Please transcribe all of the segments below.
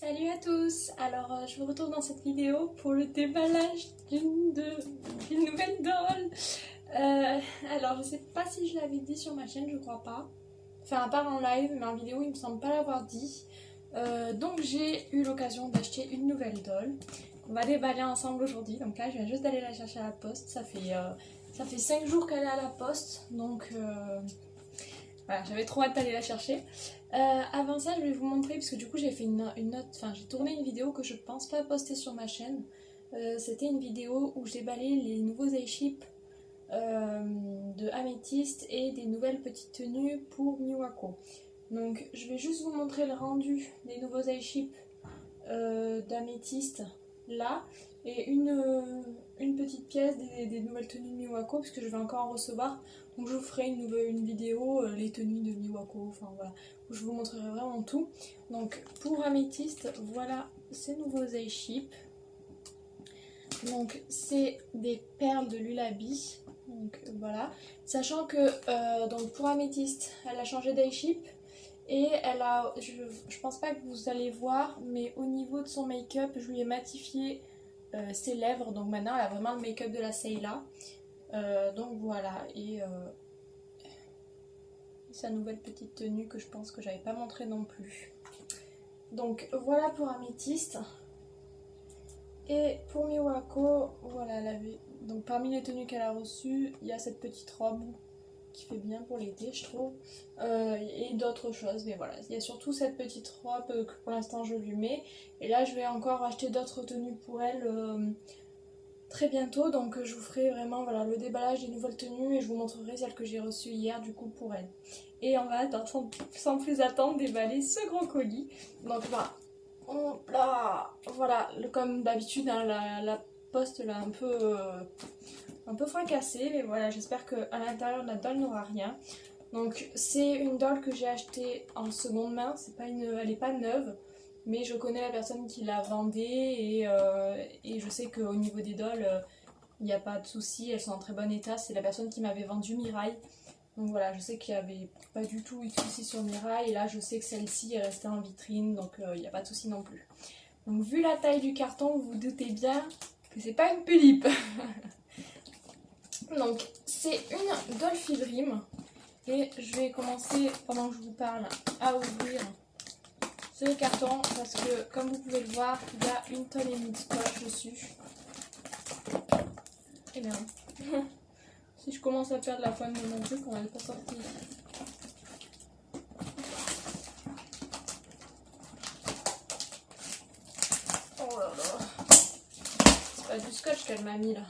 Salut à tous. Alors je vous retrouve dans cette vidéo pour le déballage d'une nouvelle doll. Alors je sais pas si je l'avais dit sur ma chaîne, je crois pas. Enfin à part en live, mais en vidéo il me semble pas l'avoir dit. Donc j'ai eu l'occasion d'acheter une nouvelle doll. On va déballer ensemble aujourd'hui. Donc là je viens juste d'aller la chercher à la poste. Ça fait 5 jours qu'elle est à la poste. Donc voilà, j'avais trop hâte d'aller la chercher. Avant ça, je vais vous montrer, parce que du coup j'ai fait j'ai tourné une vidéo que je pense pas poster sur ma chaîne. C'était une vidéo où je déballais les nouveaux airship de Amethyst et des nouvelles petites tenues pour Miwako. Donc je vais juste vous montrer le rendu des nouveaux airship d'Amethyst là, et une petite pièce des nouvelles tenues de Miwako, parce que je vais encore en recevoir. Donc je vous ferai une vidéo, les tenues de Miwako, enfin voilà, où je vous montrerai vraiment tout. Donc pour Amethyst, voilà ces nouveaux airship. Donc c'est des perles de Lullaby. Donc voilà, sachant que donc pour Amethyst, elle a changé d'airship. Et elle a, je pense pas que vous allez voir, mais au niveau de son make-up, je lui ai matifié ses lèvres. Donc maintenant, elle a vraiment le make-up de la Sayla. Donc voilà, et sa nouvelle petite tenue que je pense que j'avais pas montré non plus. Donc voilà pour Amethyst. Et pour Miwako, voilà, donc parmi les tenues qu'elle a reçues, il y a cette petite robe qui fait bien pour l'été, je trouve, et d'autres choses, mais voilà, il y a surtout cette petite robe que pour l'instant je lui mets, et là je vais encore acheter d'autres tenues pour elle très bientôt, donc je vous ferai vraiment voilà, le déballage des nouvelles tenues et je vous montrerai celles que j'ai reçues hier du coup pour elle. Et on va sans plus attendre déballer ce gros colis. Donc voilà, voilà, comme d'habitude hein, la poste là un peu fracassée, mais voilà, j'espère qu'à l'intérieur de la doll n'aura rien. Donc c'est une doll que j'ai achetée en seconde main, elle n'est pas neuve, mais je connais la personne qui l'a vendée et je sais qu'au niveau des dolls, il n'y a pas de souci, elles sont en très bon état. C'est la personne qui m'avait vendu Mirai. Donc voilà, je sais qu'il n'y avait pas du tout eu de souci sur Mirai, et là je sais que celle-ci est restée en vitrine, donc il n'y a pas de souci non plus. Donc vu la taille du carton, vous vous doutez bien que c'est pas une pulipe. Donc c'est une Dolphy Dream et je vais commencer pendant que je vous parle à ouvrir ce carton parce que comme vous pouvez le voir, il y a 1 tonne et demie de scotch dessus. Et merde. Si je commence à perdre la poigne de mon truc, on va pas sortir. Oh là là. C'est pas du scotch qu'elle m'a mis là.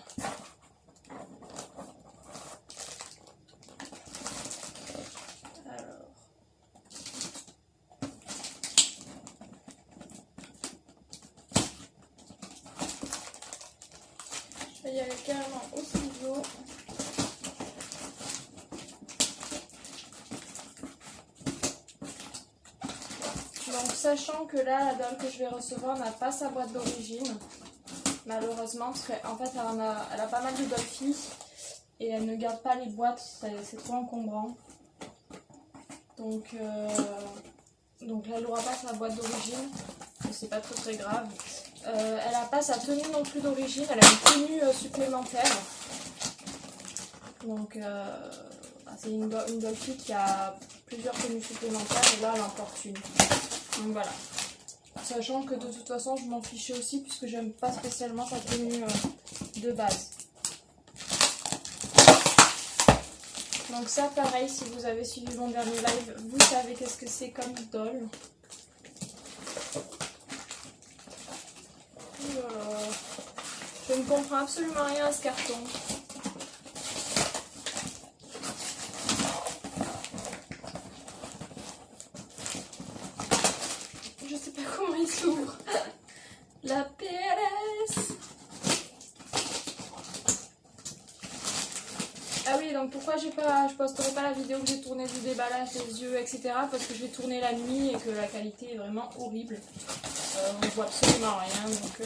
Je vais y aller carrément au ciseau. Donc sachant que là, la doll que je vais recevoir n'a pas sa boîte d'origine, malheureusement, parce qu'en fait elle a pas mal de Dolphy et elle ne garde pas les boîtes, c'est trop encombrant. Donc là, elle n'aura pas sa boîte d'origine, c'est pas très grave. Elle n'a pas sa tenue non plus d'origine, elle a une tenue supplémentaire. Donc c'est une Dolphy qui a plusieurs tenues supplémentaires et là elle en porte une. Donc voilà. Sachant que de toute façon je m'en fichais aussi puisque j'aime pas spécialement sa tenue de base. Donc ça pareil, si vous avez suivi mon dernier live, vous savez qu'est-ce que c'est comme doll. Voilà. Je ne comprends absolument rien à ce carton. Je sais pas comment il s'ouvre. La PLS. Ah oui, donc pourquoi je posterai pas la vidéo que j'ai tournée du déballage des yeux, etc. Parce que je vais tourner la nuit et que la qualité est vraiment horrible. On voit absolument rien, donc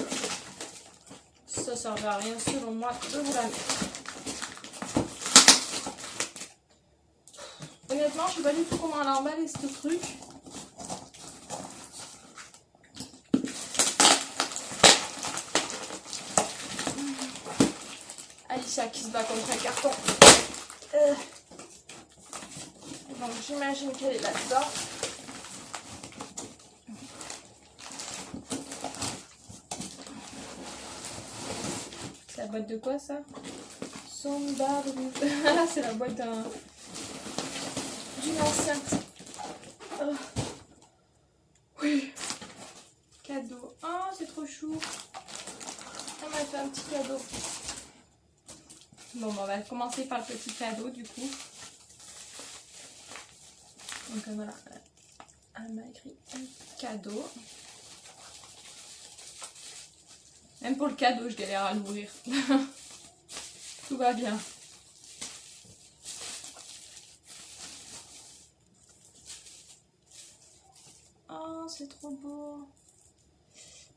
ça servira à rien selon moi de vous la mettre. Honnêtement, je sais pas du tout comment elle a emballé ce truc. Alicia qui se bat contre un carton. Donc j'imagine qu'elle est là-dedans. C'est la boîte de quoi ça? Sondaru. Ah, c'est la boîte d'une enceinte. Oui. Cadeau. Oh, c'est trop chou. Elle m'a fait un petit cadeau. Bon, on va commencer par le petit cadeau du coup. Donc voilà. Elle m'a écrit un cadeau. Même pour le cadeau, je galère à l'ouvrir. Tout va bien. Oh, c'est trop beau.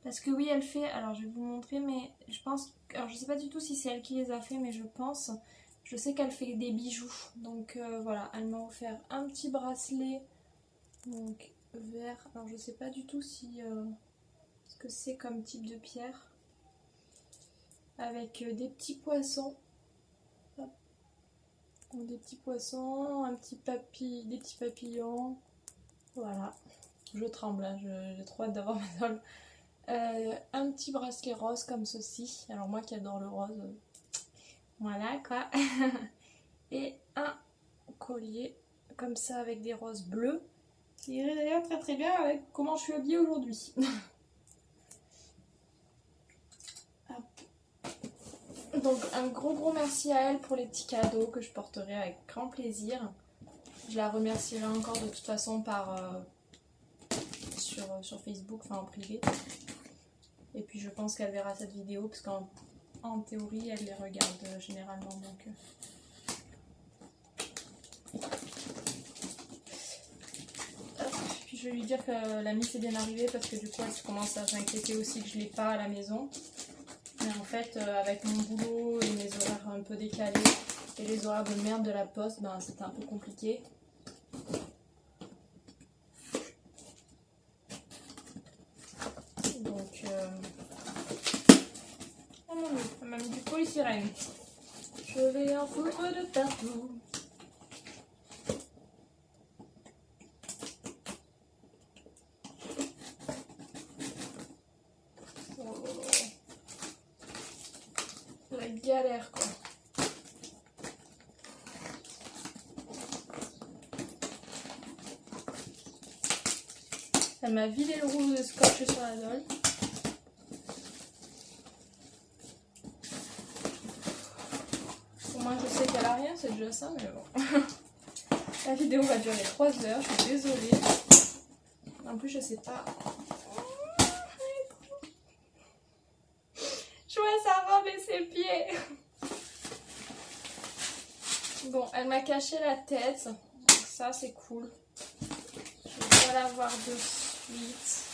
Parce que oui, elle fait... Alors, je vais vous montrer, mais je pense... Alors, je sais pas du tout si c'est elle qui les a fait, mais je pense... Je sais qu'elle fait des bijoux. Donc, voilà. Elle m'a offert un petit bracelet. Donc, vert. Alors, je sais pas du tout si... ce que c'est comme type de pierre. Avec des petits poissons. Hop. Des petits poissons, des petits papillons. Voilà. Je tremble, hein. J'ai trop hâte d'avoir ma doll. Un petit bracelet rose comme ceci. Alors moi qui adore le rose. Voilà quoi. Et un collier comme ça avec des roses bleues. Qui irait d'ailleurs très très bien avec comment je suis habillée aujourd'hui. Donc un gros merci à elle pour les petits cadeaux que je porterai avec grand plaisir. Je la remercierai encore de toute façon par sur Facebook, enfin en privé. Et puis je pense qu'elle verra cette vidéo parce qu'en théorie elle les regarde généralement. Donc puis je vais lui dire que la Miss est bien arrivée parce que du coup elle commence à s'inquiéter aussi que je l'ai pas à la maison. Mais en fait avec mon boulot et mes horaires un peu décalés et les horaires de merde de la poste, ben c'était un peu compliqué. Donc oh mon dieu, elle m'a mis du polysirène. Je vais en foutre de partout. La galère quoi. Elle m'a vidé le rouleau de scotch sur la doll. Au moins je sais qu'elle a rien, c'est déjà ça, mais bon. La vidéo va durer 3 heures, je suis désolée. En plus je sais pas. Je vois sa robe et ses pieds. Bon, elle m'a caché la tête, donc ça c'est cool. Je vais la voir de suite.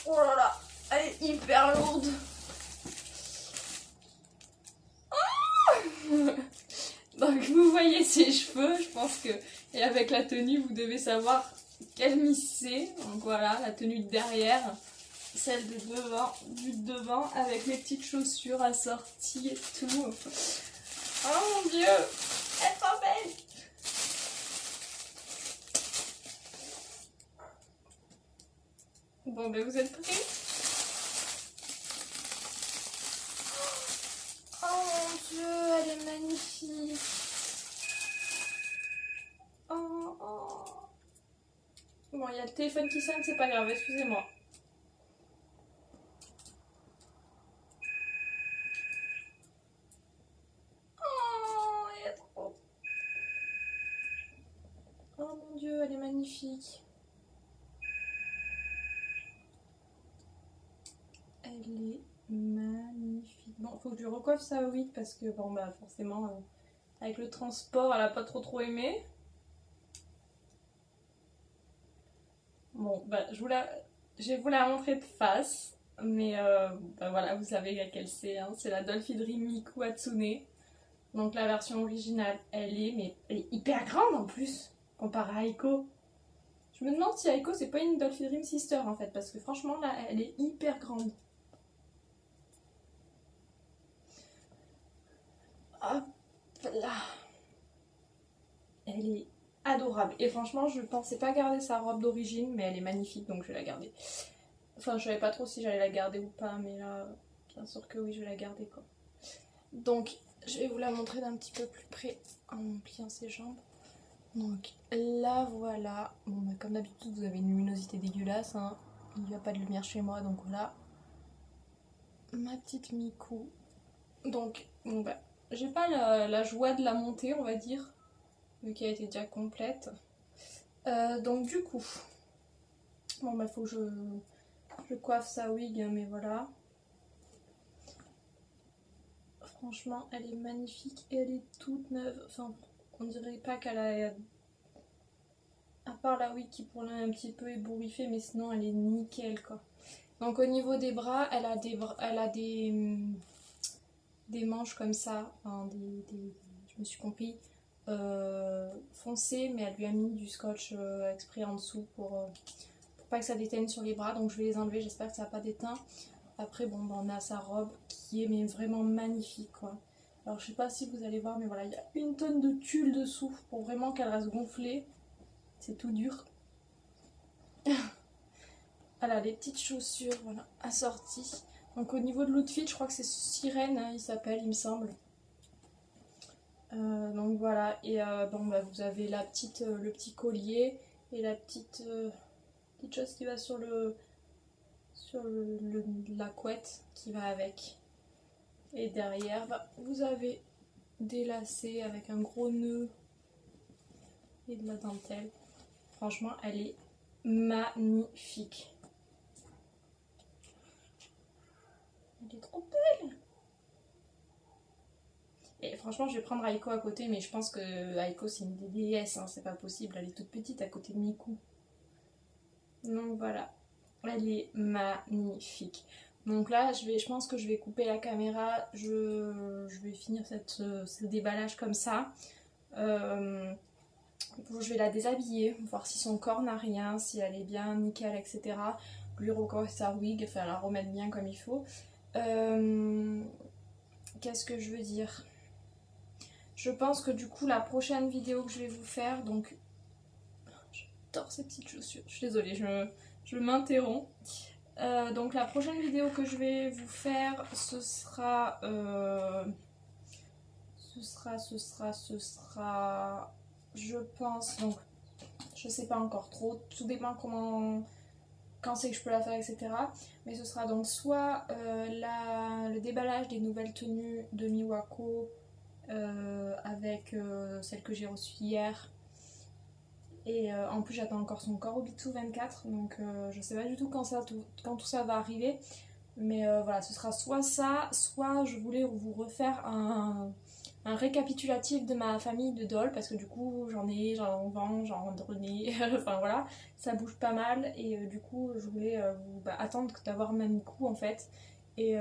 Oh là là, elle est hyper lourde. Donc vous voyez ses cheveux, je pense que, et avec la tenue vous devez savoir quelle Miss c'est. Donc voilà, la tenue de derrière, celle de devant, du devant avec les petites chaussures assorties et tout. Oh mon dieu, elle est trop belle. Bon ben vous êtes prêts? Oh mon dieu, elle est magnifique. Oh, oh. Bon, il y a le téléphone qui sonne, c'est pas grave, excusez-moi. Oh, elle est trop... Oh mon dieu, elle est magnifique. Elle est magnifique. Bon, faut que je recoiffe ça vite parce que, bon, bah forcément, avec le transport, elle a pas trop aimé. Bon, bah je vais vous la montrer de face. Mais bah, voilà, vous savez laquelle c'est. Hein. C'est la Dolphy Dream Miku Hatsune. Donc la version originale, elle est hyper grande en plus, comparée à Aiko. Je me demande si Aiko c'est pas une Dolphy Dream Sister en fait, parce que franchement là, elle est hyper grande. Hop là. Elle est adorable. Et franchement, je pensais pas garder sa robe d'origine, mais elle est magnifique, donc je vais la garder. Enfin, je savais pas trop si j'allais la garder ou pas, mais là, bien sûr que oui, je vais la garder, quoi. Donc, je vais vous la montrer d'un petit peu plus près en pliant ses jambes. Donc, là, voilà. Bon, bah, comme d'habitude, vous avez une luminosité dégueulasse, hein. Il n'y a pas de lumière chez moi, donc voilà. Ma petite Miku. Donc, bon, bah, j'ai pas la joie de la monter, on va dire, vu qu'elle était déjà complète. Donc, du coup, bon, bah, faut que je coiffe sa wig, hein, mais voilà. Franchement, elle est magnifique et elle est toute neuve. Enfin, on dirait pas qu'elle a... À part la wig qui pour l'instant est un petit peu ébouriffée, mais sinon elle est nickel, quoi. Donc au niveau des bras, elle a des manches comme ça, enfin, je me suis compris, foncées, mais elle lui a mis du scotch exprès en dessous pour pas que ça déteigne sur les bras. Donc je vais les enlever, j'espère que ça n'a pas déteint. Après, bon, bah, on a sa robe qui est mais vraiment magnifique, quoi. Alors je sais pas si vous allez voir, mais voilà, il y a une tonne de tulle dessous pour vraiment qu'elle reste gonflée. C'est tout dur. Voilà, les petites chaussures, voilà, assorties. Donc au niveau de l'outfit, je crois que c'est Sirène, hein, il s'appelle, il me semble. Donc voilà, et bon, bah, vous avez le petit collier et la petite chose qui va sur la couette qui va avec. Et derrière, bah, vous avez des lacets avec un gros nœud et de la dentelle. Franchement, elle est magnifique. Elle est trop belle. Et franchement, je vais prendre Aiko à côté, mais je pense que Aiko c'est une déesse, hein, c'est pas possible, elle est toute petite à côté de Miku. Donc voilà, elle est magnifique. Donc là, je pense que je vais couper la caméra, je vais finir ce déballage comme ça. Je vais la déshabiller, voir si son corps n'a rien, si elle est bien nickel, etc. Lui recoller sa wig, enfin la remettre bien comme il faut. Qu'est-ce que je veux dire? Je pense que du coup la prochaine vidéo que je vais vous faire, donc j'adore ces petites chaussures, je suis désolée, je m'interromps. Donc la prochaine vidéo que je vais vous faire, ce sera, je pense, donc je sais pas encore trop, tout dépend quand c'est que je peux la faire, etc. Mais ce sera donc soit le déballage des nouvelles tenues de Miwako avec celle que j'ai reçue hier. Et en plus j'attends encore son Korobitsu 24, donc je sais pas du tout quand tout ça va arriver. Mais voilà, ce sera soit ça, soit je voulais vous refaire un récapitulatif de ma famille de dolls, parce que du coup j'en vends, j'en redonnais, enfin voilà, ça bouge pas mal, et du coup je voulais attendre d'avoir ma Miku en fait. Et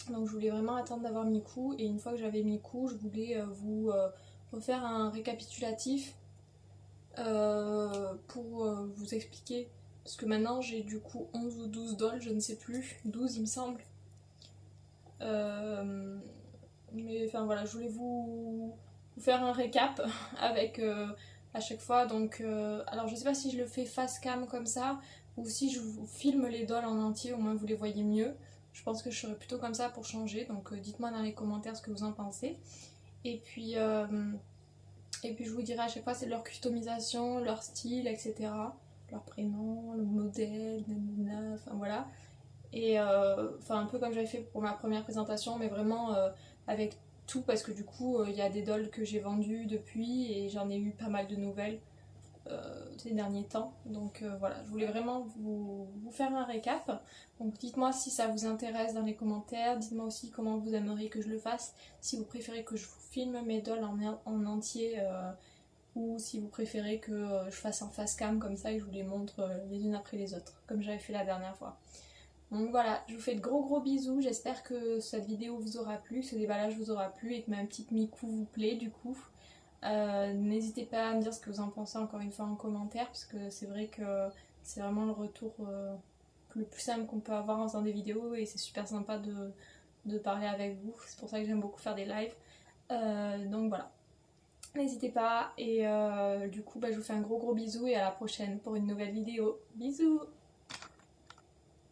donc je voulais vraiment attendre d'avoir Miku, et une fois que j'avais Miku, je voulais vous refaire un récapitulatif pour vous expliquer. Parce que maintenant j'ai du coup 11 ou 12 dolls, je ne sais plus, 12 il me semble. Mais enfin voilà, je voulais vous faire un récap avec à chaque fois. Donc, alors je sais pas si je le fais face cam comme ça ou si je vous filme les dolls en entier, au moins vous les voyez mieux. Je pense que je ferai plutôt comme ça pour changer. Donc dites-moi dans les commentaires ce que vous en pensez. Et puis, je vous dirai à chaque fois c'est leur customisation, leur style, etc. Leur prénom, le modèle, nanana, enfin voilà. Et enfin un peu comme j'avais fait pour ma première présentation, mais vraiment avec tout, parce que du coup il y a des dolls que j'ai vendus depuis et j'en ai eu pas mal de nouvelles ces derniers temps. Donc voilà, je voulais vraiment vous faire un récap. Donc dites-moi si ça vous intéresse dans les commentaires, dites-moi aussi comment vous aimeriez que je le fasse, si vous préférez que je vous filme mes dolls en entier ou si vous préférez que je fasse en face cam comme ça et je vous les montre les unes après les autres, comme j'avais fait la dernière fois. Donc voilà, je vous fais de gros bisous, j'espère que cette vidéo vous aura plu, ce déballage vous aura plu et que ma petite Miku vous plaît du coup. N'hésitez pas à me dire ce que vous en pensez encore une fois en commentaire, parce que c'est vrai que c'est vraiment le retour le plus simple qu'on peut avoir en faisant des vidéos et c'est super sympa de parler avec vous, c'est pour ça que j'aime beaucoup faire des lives. Donc voilà, n'hésitez pas et du coup bah, je vous fais un gros bisou et à la prochaine pour une nouvelle vidéo. Bisous.